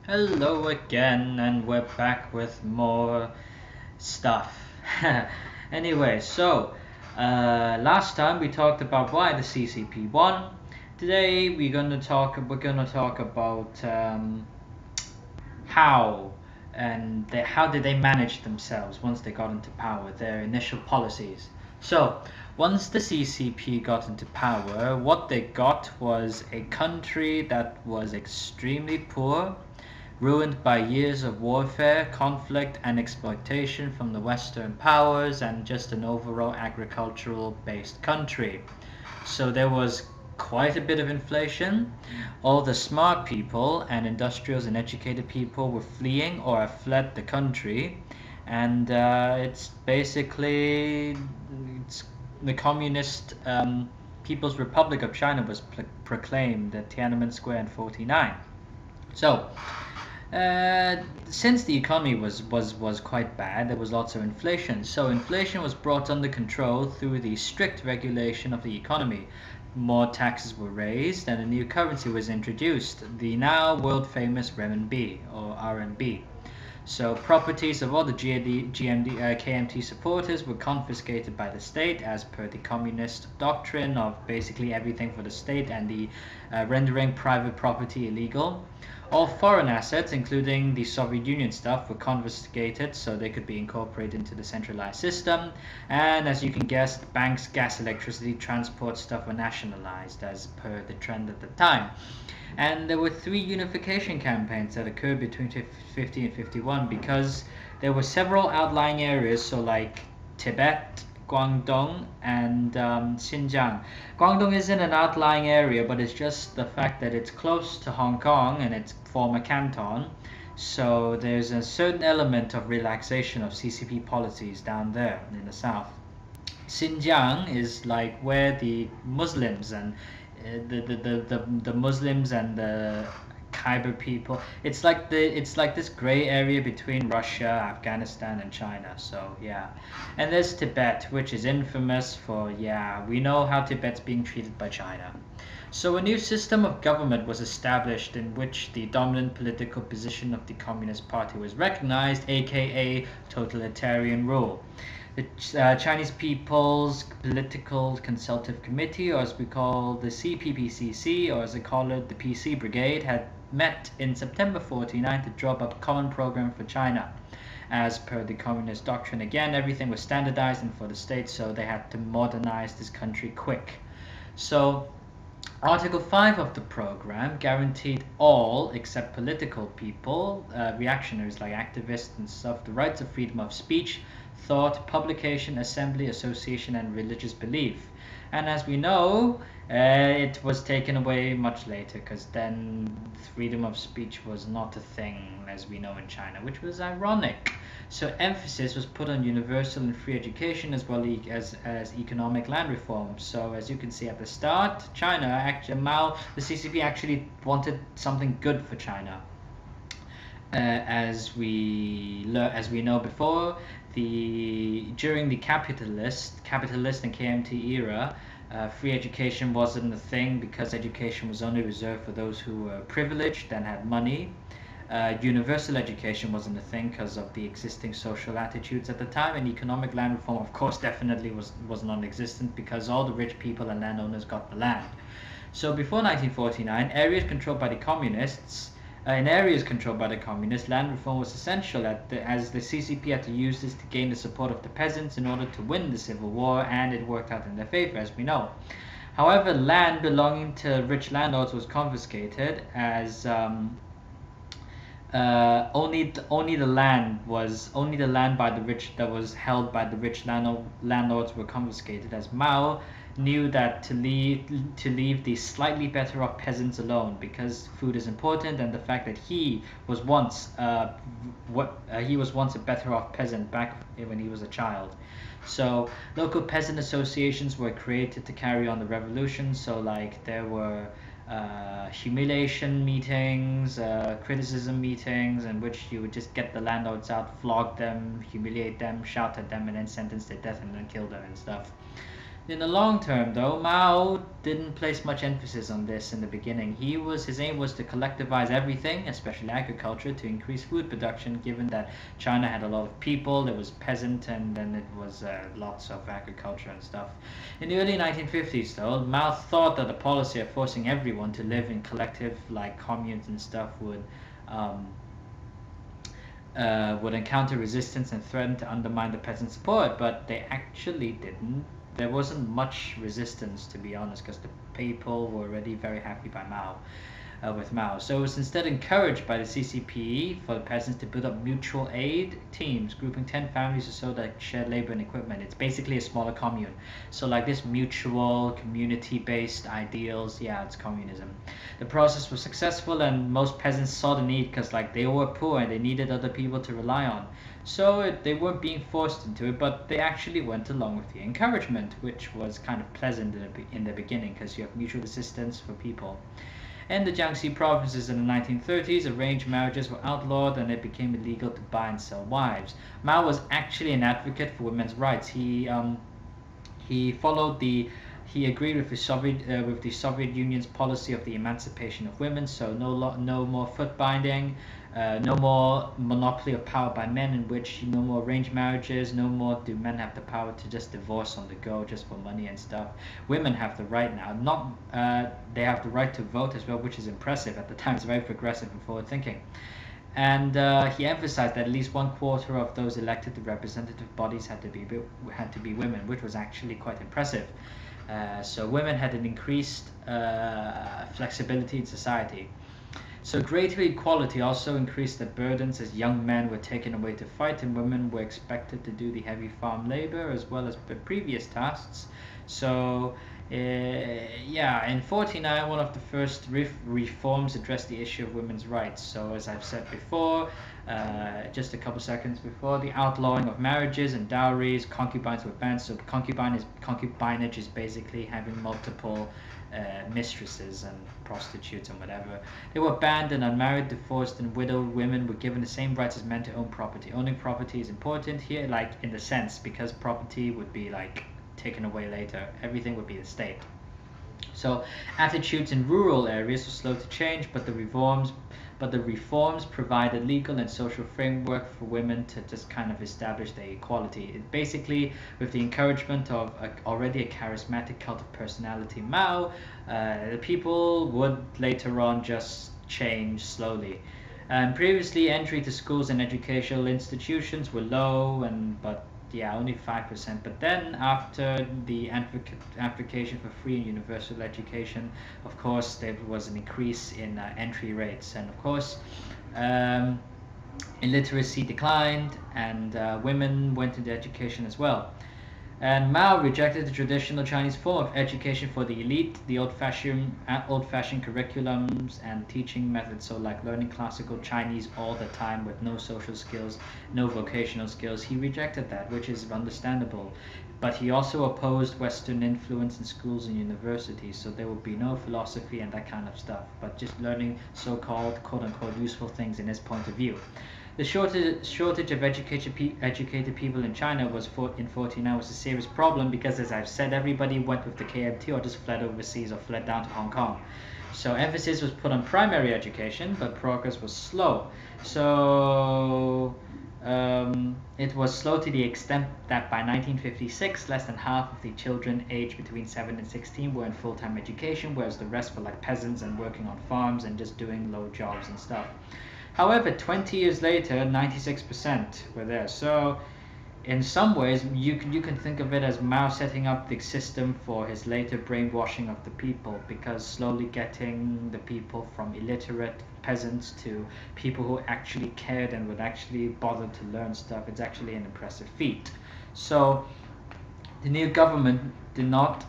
Hello again, and we're back with more stuff. Anyway, last time we talked about why the CCP won. Today we're gonna talk about how how did they manage themselves once they got into power, their initial policies. So once the CCP got into power, what they got was a country that was extremely poor, ruined by years of warfare, conflict, and exploitation from the Western powers, and just an overall agricultural based country. So there was quite a bit of inflation. All the smart people and industrials and educated people were fleeing or have fled the country, and it's basically it's the Communist People's Republic of China was proclaimed at Tiananmen Square in '49. So since the economy was quite bad, there was lots of inflation. So inflation was brought under control through the strict regulation of the economy. More taxes were raised, and a new currency was introduced, the now world famous renminbi or RMB. So properties of all the KMT supporters were confiscated by the state as per the communist doctrine of basically everything for the state and the rendering private property illegal. All foreign assets, including the Soviet Union stuff, were confiscated so they could be incorporated into the centralized system. And as you can guess, the banks, gas, electricity, transport stuff were nationalized as per the trend at the time. And there were three unification campaigns that occurred between 50 and 51 because there were several outlying areas, so like Tibet, Guangdong, and Xinjiang. Guangdong isn't an outlying area, but it's just the fact that it's close to Hong Kong and it's former canton. So there's a certain element of relaxation of CCP policies down there in the south. Xinjiang is like where the Muslims and the Muslims and the Khyber people. It's like this gray area between Russia, Afghanistan, and China. So yeah, and there's Tibet, which is infamous for we know how Tibet's being treated by China. So a new system of government was established in which the dominant political position of the Communist Party was recognized, aka totalitarian rule. The Chinese People's Political Consultative Committee, or as we call the CPPCC, or as they call it, the PC Brigade, had met in September '49 to draw up a common program for China. As per the communist doctrine, again, everything was standardized and for the state, so they had to modernize this country quick. So Article 5 of the program guaranteed all, except political people, reactionaries like activists and stuff, the rights of freedom of speech, thought, publication, assembly, association, and religious belief. And as we know, it was taken away much later because then freedom of speech was not a thing as we know in China, which was ironic. So emphasis was put on universal and free education as well as economic land reform. So as you can see at the start, China, actually Mao, the CCP actually wanted something good for China. As we know before, during the capitalist and KMT era, free education wasn't a thing because education was only reserved for those who were privileged and had money. Universal education wasn't a thing because of the existing social attitudes at the time, and economic land reform, of course, definitely was non-existent because all the rich people and landowners got the land. So before 1949, in areas controlled by the communists, land reform was essential as the CCP had to use this to gain the support of the peasants in order to win the civil war, and it worked out in their favor, as we know. However, land belonging to rich landlords was confiscated as only the land by the rich that was held by the rich landlords were confiscated, as Mao knew that to leave the slightly better off peasants alone because food is important, and the fact that he was once a better off peasant back when he was a child. So local peasant associations were created to carry on the revolution. So like there were humiliation meetings, criticism meetings, in which you would just get the landlords out, flog them, humiliate them, shout at them, and then sentence to death and then kill them and stuff. In the long term, though, Mao didn't place much emphasis on this in the beginning. His aim was to collectivize everything, especially agriculture, to increase food production. Given that China had a lot of people, there was peasant, and then it was lots of agriculture and stuff. In the early 1950s, though, Mao thought that the policy of forcing everyone to live in collective like communes and stuff um, would encounter resistance and threaten to undermine the peasant support, but they actually didn't. There wasn't much resistance, to be honest, because the people were already very happy by with Mao. So it was instead encouraged by the CCP for the peasants to build up mutual aid teams, grouping 10 families or so that shared labor and equipment. It's basically a smaller commune. So like this mutual, community-based ideals, yeah, it's communism. The process was successful, and most peasants saw the need because like they were poor and they needed other people to rely on. So they weren't being forced into it, but they actually went along with the encouragement, which was kind of pleasant in the beginning because you have mutual assistance for people. In the Jiangxi provinces in the 1930s, arranged marriages were outlawed and it became illegal to buy and sell wives. Mao was actually an advocate for women's rights. He followed the he agreed with the Soviet Union's policy of the emancipation of women. So no more foot binding, no more monopoly of power by men, in which no more arranged marriages, no more do men have the power to just divorce on the go just for money and stuff. Women have the right now. They have the right to vote as well, which is impressive at the time. It's very progressive and forward thinking. And he emphasized that at least 1/4 of those elected to representative bodies had to be women, which was actually quite impressive. So women had an increased flexibility in society. So greater equality also increased the burdens, as young men were taken away to fight and women were expected to do the heavy farm labor as well as the previous tasks. So yeah, in 49, one of the first reforms addressed the issue of women's rights. So as I've said before, just a couple seconds before, the outlawing of marriages and dowries, concubines were banned. So concubinage is basically having multiple mistresses and prostitutes and whatever. They were banned, and unmarried, divorced, and widowed women were given the same rights as men to own property. Owning property is important here, like in the sense, because property would be like taken away later. Everything would be the state. So attitudes in rural areas were slow to change, but the reforms provided legal and social framework for women to just kind of establish their equality. It basically, with the encouragement of already a charismatic cult of personality, Mao, the people would later on just change slowly. And previously, entry to schools and educational institutions were low, but yeah, only 5%. But then after the application for free and universal education, of course there was an increase in entry rates, and of course illiteracy declined, and women went into education as well. And Mao rejected the traditional Chinese form of education for the elite, the old-fashioned curriculums and teaching methods, so like learning classical Chinese all the time with no social skills, no vocational skills. He rejected that, which is understandable. But he also opposed Western influence in schools and universities, so there would be no philosophy and that kind of stuff, but just learning so-called quote-unquote useful things in his point of view. The shortage of educated people in China in 49 was a serious problem because, as I've said, everybody went with the KMT or just fled overseas or fled down to Hong Kong. So emphasis was put on primary education, but progress was slow. So it was slow to the extent that by 1956, less than half of the children aged between 7 and 16 were in full-time education, whereas the rest were like peasants and working on farms and just doing low jobs and stuff. However, 20 years later, 96% were there. So in some ways, you can think of it as Mao setting up the system for his later brainwashing of the people, because slowly getting the people from illiterate peasants to people who actually cared and would actually bother to learn stuff, it's actually an impressive feat. So the new government did not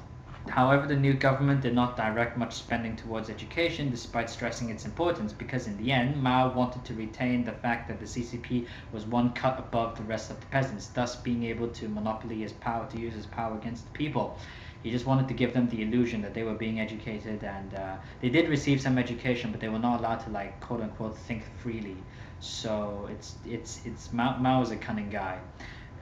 However, the new government did not direct much spending towards education, despite stressing its importance, because in the end, Mao wanted to retain the fact that the CCP was one cut above the rest of the peasants, thus being able to monopoly his power, to use his power against the people. He just wanted to give them the illusion that they were being educated, and they did receive some education, but they were not allowed to, like, quote unquote think freely. So it's Mao is a cunning guy.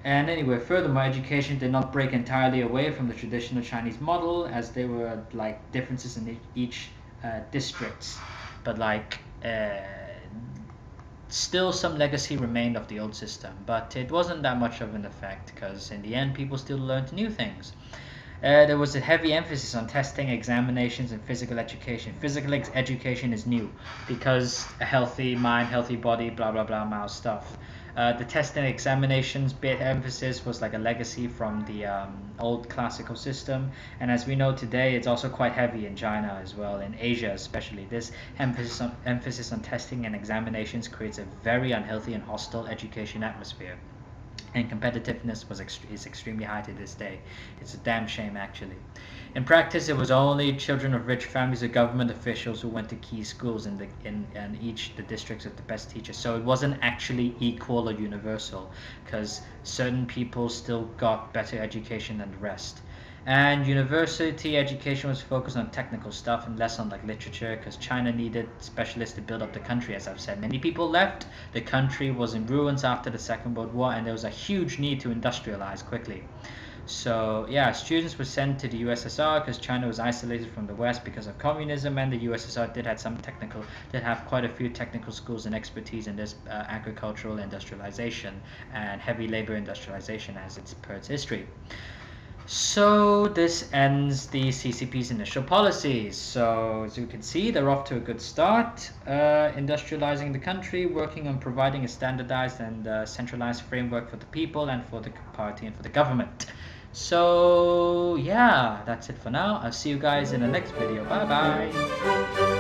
And anyway, furthermore, education did not break entirely away from the traditional Chinese model, as there were like differences in each districts, but like still some legacy remained of the old system, but it wasn't that much of an effect because in the end people still learned new things. There was a heavy emphasis on testing, examinations, and physical education. Physical education is new because a healthy mind, healthy body, blah blah blah, mouse stuff. The testing examinations bit emphasis was like a legacy from the old classical system, and as we know today, it's also quite heavy in China as well, in Asia especially. This emphasis on testing and examinations creates a very unhealthy and hostile education atmosphere. And competitiveness is extremely high to this day. It's a damn shame, actually. In practice, it was only children of rich families or government officials who went to key schools in each the districts with the best teachers. So it wasn't actually equal or universal, because certain people still got better education than the rest. And university education was focused on technical stuff and less on like literature, because China needed specialists to build up the country. As I've said, many people left, the country was in ruins after the Second World War, and there was a huge need to industrialize quickly. So yeah, students were sent to the USSR because China was isolated from the West because of communism, and the USSR did have quite a few technical schools and expertise in this agricultural industrialization and heavy labor industrialization as it's per its history. So this ends the CCP's initial policies. So as you can see, they're off to a good start, industrializing the country, working on providing a standardized and centralized framework for the people and for the party and for the government. So yeah, that's it for now. I'll see you guys in the next video. Bye bye.